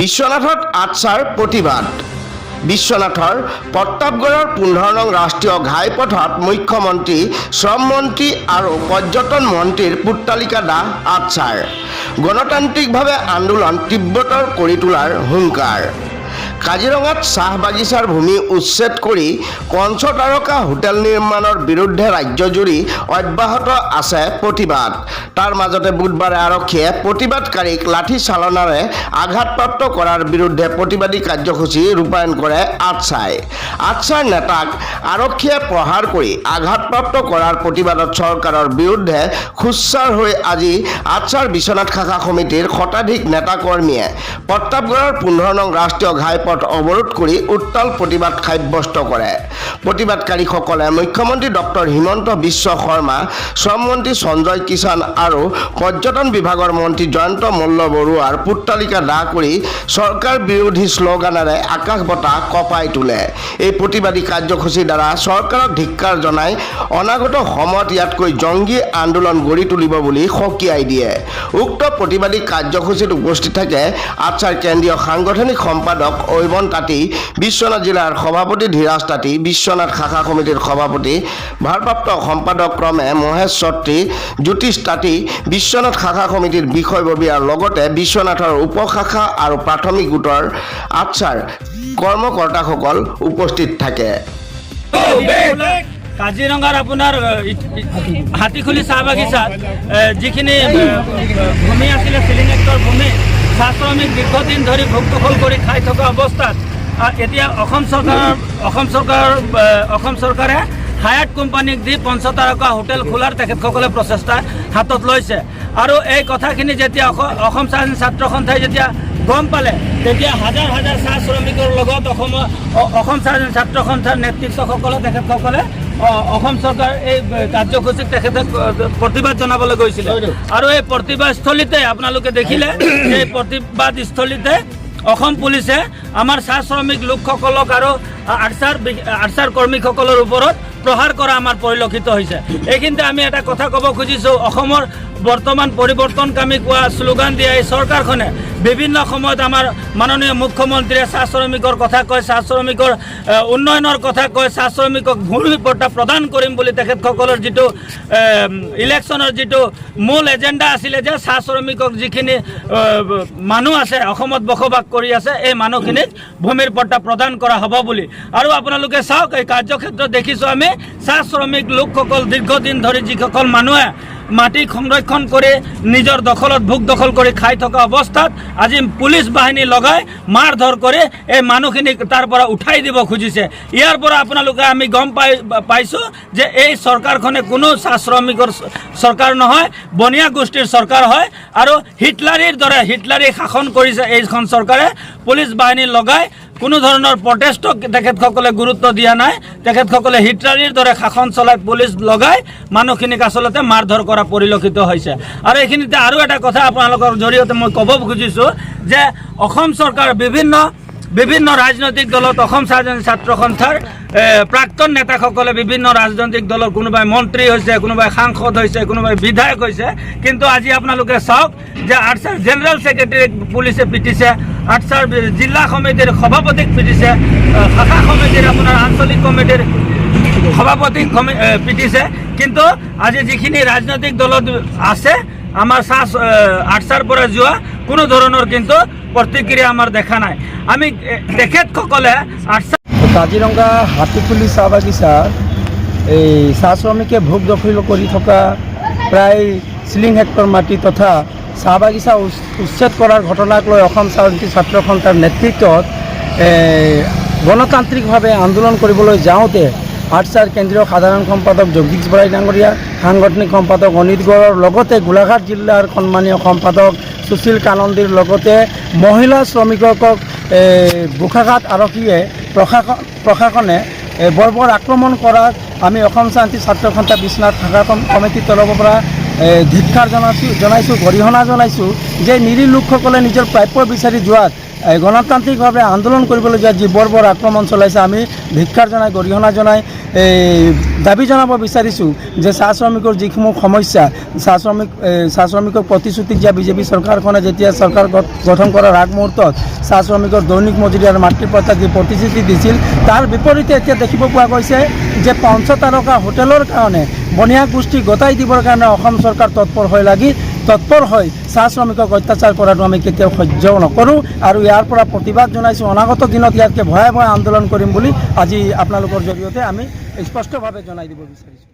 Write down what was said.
বিশ্বনাথত আটচাৰ প্ৰতিবাদ। বিশ্বনাথৰ প্ৰতাপগড়ৰ 15 নং ৰাষ্ট্ৰীয় ঘাইপথত মুখ্যমন্ত্ৰী, শ্ৰম মন্ত্ৰী আৰু পৰ্যটন মন্ত্ৰীৰ পুত্তালিকা দাহ আটচাৰ। গণতান্ত্ৰিকভাৱে আন্দোলন তীব্ৰতৰ কৰি তোলাৰ হুংকাৰ। কাজিৰঙাত চাহ বাগিচাৰ ভূমি উচ্ছেদ কৰি পঞ্চতাৰকা হোটেল নিৰ্মাণৰ বিৰুদ্ধে ৰাজ্যজুৰি অব্যাহত আছে প্ৰতিবাদ। তাৰ মাজতে বুধবাৰে আৰক্ষীয়ে প্ৰতিবাদকাৰীক লাঠি চালনাৰে আঘাতপ্ৰাপ্ত কৰাৰ বিৰুদ্ধে প্ৰতিবাদী কাৰ্যসূচী ৰূপায়ণ কৰে আটচাই। আটচাৰ নেতাক আৰক্ষীয়ে প্ৰহাৰ কৰি আঘাতপ্ৰাপ্ত কৰাৰ প্ৰতিবাদত চৰকাৰৰ বিৰুদ্ধে সোচ্চাৰ হৈ আজি আটচাৰ বিশ্বনাথ শাখা সমিতিৰ শতাধিক নেতাকৰ্মীয়ে প্ৰতাপগড়ৰ 15 নং ৰাষ্ট্ৰীয় ঘাইপথ অৱৰোধ কৰি উত্তাল প্ৰতিবাদ সাব্যস্ত কৰে। প্ৰতিবাদকাৰীসকলে মুখ্যমন্ত্ৰী ডক্টৰ হিমন্ত বিশ্ব শৰ্মা, শ্ৰম মন্ত্ৰী সঞ্জয় কিষাণ আৰু পৰ্যটন বিভাগৰ মন্ত্ৰী জয়ন্ত মল্ল বৰুৱাৰ পুত্তালিকা দাহ কৰি চৰকাৰ বিৰোধী শ্লোগানেৰে আকাশ বঁটা কঁপাই তোলে। এই প্ৰতিবাদী কাৰ্যসূচীৰ দ্বাৰা চৰকাৰক ধিক্কাৰ জনাই অনাগত সময়ত ইয়াতকৈ জংগী আন্দোলন গঢ়ি তুলিব বুলি সকীয়াই দিয়ে। উক্ত প্ৰতিবাদী কাৰ্যসূচীত উপস্থিত থাকে আটচাৰ কেন্দ্ৰীয় সাংগঠনিক সম্পাদক ঐবন তাঁতী, বিশ্বনাথ জিলাৰ সভাপতি ধীৰাজ তাঁতী, বিশ্বনাথ শাখা সমিতিৰ সভাপতি ভাৰপ্ৰাপ্ত সম্পাদক ক্ৰমে মহেশ ছত্ৰী, জ্যোতিষ তাঁতী, বিশ্বনাথ শাখা সমিতিৰ বিষয়ববীয়াৰ লগতে বিশ্বনাথৰ উপশাখা আৰু প্ৰাথমিক গোটৰ আটচাৰ কৰ্মকৰ্তাসকল উপস্থিত থাকে। কাজিৰঙাৰ আপোনাৰ হাতীখুলি চাহ বাগিচাত যিখিনি ভূমি আছিলে চিলিং এক্টৰ ভূমি, চাহ শ্ৰমিক দীৰ্ঘদিন ধৰি ভোগ দখল কৰি খাই থকা অৱস্থাত এতিয়া অসম চৰকাৰে হায়াত কোম্পানীক দি পঞ্চতাৰকা হোটেল খোলাৰ তেখেতসকলে প্ৰচেষ্টা হাতত লৈছে। আৰু এই কথাখিনি যেতিয়া অসম স্বাধীন ছাত্ৰ সন্থাই যেতিয়া গম পালে, তেতিয়া হাজাৰ হাজাৰ চাহ শ্ৰমিকৰ লগত অসম স্বাধীন ছাত্ৰ সন্থাৰ নেতৃত্বসকলে তেখেতসকলে অসম চৰকাৰ এই কাৰ্যসূচীক তেখেতে প্ৰতিবাদ জনাবলৈ গৈছিলে। আৰু এই প্ৰতিবাদস্থলীতে আপোনালোকে দেখিলে, এই প্ৰতিবাদস্থলীতে অসম পুলিচে আমাৰ চাহ শ্ৰমিক লোকসকলক আৰু আটচাৰ কৰ্মীসকলৰ ওপৰত প্ৰহাৰ কৰা আমাৰ পৰিলক্ষিত হৈছে। এইখিনিতে আমি এটা কথা ক'ব খুজিছোঁ, অসমৰ বৰ্তমান পৰিৱৰ্তনকামী কোৱা শ্লোগান দিয়া এই চৰকাৰখনে বিভিন্ন সময়ত আমাৰ মাননীয় মুখ্যমন্ত্ৰীয়ে চাহ শ্ৰমিকৰ কথা কয়, চাহ শ্ৰমিকৰ উন্নয়নৰ কথা কয়, চাহ শ্ৰমিকক ভূমি পট্টা প্ৰদান কৰিম বুলি তেখেতসকলৰ যিটো ইলেকশ্যনৰ যিটো মূল এজেণ্ডা আছিলে যে চাহ শ্ৰমিকক যিখিনি মানুহ আছে অসমত বসবাস কৰি আছে এই মানুহখিনিক ভূমিৰ পট্টা প্ৰদান কৰা হ'ব বুলি। আৰু আপোনালোকে চাওক, এই কাৰ্যক্ষেত্ৰত দেখিছোঁ আমি চাহ শ্ৰমিক লোকসকল দীৰ্ঘদিন ধৰি যিসকল মানুহে মাটি সংৰক্ষণ কৰি নিজৰ দখলত ভোগ দখল কৰি খাই থকা অৱস্থাত আজি পুলিচ বাহিনী লগাই মাৰ ধৰ কৰি এই মানুহখিনিক তাৰ পৰা উঠাই দিব খুজিছে। ইয়াৰ পৰা আপোনালোকে আমি গম পাইছোঁ যে এই চৰকাৰখনে কোনো চাহ শ্ৰমিকৰ চৰকাৰ নহয়, বনিয়া গোষ্ঠীৰ চৰকাৰ হয়। আৰু হিটলাৰীৰ দৰে হিটলাৰী শাসন কৰিছে এইখন চৰকাৰে। পুলিচ বাহিনী লগাই কোনো ধৰণৰ প্ৰটেষ্টক তেখেতসকলে গুৰুত্ব দিয়া নাই। তেখেতসকলে হিটলাৰীৰ দৰে শাসন চলাই পুলিচ লগাই মানুহখিনিক আচলতে মাৰ ধৰ কৰা পৰিলক্ষিত হৈছে। আৰু এইখিনিতে আৰু এটা কথা আপোনালোকৰ জৰিয়তে মই ক'ব খুজিছোঁ যে অসম চৰকাৰ বিভিন্ন ৰাজনৈতিক দলত অসম স্বাধীন ছাত্ৰ সন্থাৰ প্ৰাক্তন নেতাসকলে বিভিন্ন ৰাজনৈতিক দলৰ কোনোবাই মন্ত্ৰী হৈছে, কোনোবাই সাংসদ হৈছে, কোনোবাই বিধায়ক হৈছে। কিন্তু আজি আপোনালোকে চাওক যে আটচাৰ জেনেৰেল ছেক্ৰেটাৰীক পুলিচে পিটিছে, আটচাৰ জিলা সমিতিৰ সভাপতিক পিটিছে, শাখা সমিতিৰ আপোনাৰ আঞ্চলিক কমিটিৰ সভাপতিক পিটিছে। কিন্তু আজি যিখিনি ৰাজনৈতিক দলত আছে আমাৰ আটচাৰ পৰা যোৱা কোনো ধৰণৰ কিন্তু প্ৰতিক্ৰিয়া আমাৰ দেখা নাই। আমি তেখেতসকলে কাজিৰঙা হাতীখুলি চাহ বাগিচাত এই চাহ শ্ৰমিকে ভোগ দখল কৰি থকা প্ৰায় চিলিং হেক্টৰ মাটি তথা চাহ বাগিচা উচ্ছেদ কৰাৰ ঘটনাক লৈ অসম স্বাধীন ছাত্ৰ সন্থাৰ নেতৃত্বত গণতান্ত্ৰিকভাৱে আন্দোলন কৰিবলৈ যাওঁতে আটচাৰ কেন্দ্ৰীয় সাধাৰণ সম্পাদক জগদীশ বৰাই ডাঙৰীয়া, সাংগঠনিক সম্পাদক অনিত গড়ৰ লগতে গোলাঘাট জিলাৰ সন্মানীয় সম্পাদক সুশীল কানন্দীৰ লগতে মহিলা শ্ৰমিকক বোকাখাট আৰক্ষীয়ে প্ৰশাসনে বৰ্বৰ আক্ৰমণ কৰাত আমি অসম স্বাধীন ছাত্ৰ সন্থা বিশ্বনাথ শাখা কমিটিৰ তৰফৰ পৰা ধিক্কাৰ জনাইছোঁ, গৰিহণা জনাইছোঁ যে নিৰীহ লোকসকলে নিজৰ প্ৰাপ্য বিচাৰি যোৱাত গণতান্ত্ৰিকভাৱে আন্দোলন কৰিবলৈ যোৱা যি বৰ্বৰ আক্ৰমণ চলাইছে আমি ধিক্কাৰ জনাই গৰিহণা জনাই দাবী জনাব বিচাৰিছোঁ যে চাহ শ্ৰমিকৰ যিসমূহ সমস্যা চাহ শ্ৰমিকক প্ৰতিশ্ৰুতি দিয়া বিজেপি চৰকাৰখনে যেতিয়া চৰকাৰ গঠন কৰাৰ আগমুহূৰ্তত চাহ শ্ৰমিকৰ দৈনিক মজুৰি আৰু মাতৃত্বতা যি প্ৰতিশ্ৰুতি দিছিল তাৰ বিপৰীতে এতিয়া দেখিব পোৱা গৈছে যে পঞ্চতাৰকা হোটেলৰ কাৰণে বনিয়া গোষ্ঠী গতাই দিবৰ কাৰণে অসম চৰকাৰ তৎপৰ হৈ চাহ শ্ৰমিকক অত্যাচাৰ কৰাটো আমি কেতিয়াও সহ্য নকৰোঁ আৰু ইয়াৰ পৰা প্ৰতিবাদ জনাইছোঁ। অনাগত দিনত ইয়াতকৈ ভয়াৱহ আন্দোলন কৰিম বুলি আজি আপোনালোকৰ জৰিয়তে আমি স্পষ্টভাৱে জনাই দিব বিচাৰিছোঁ।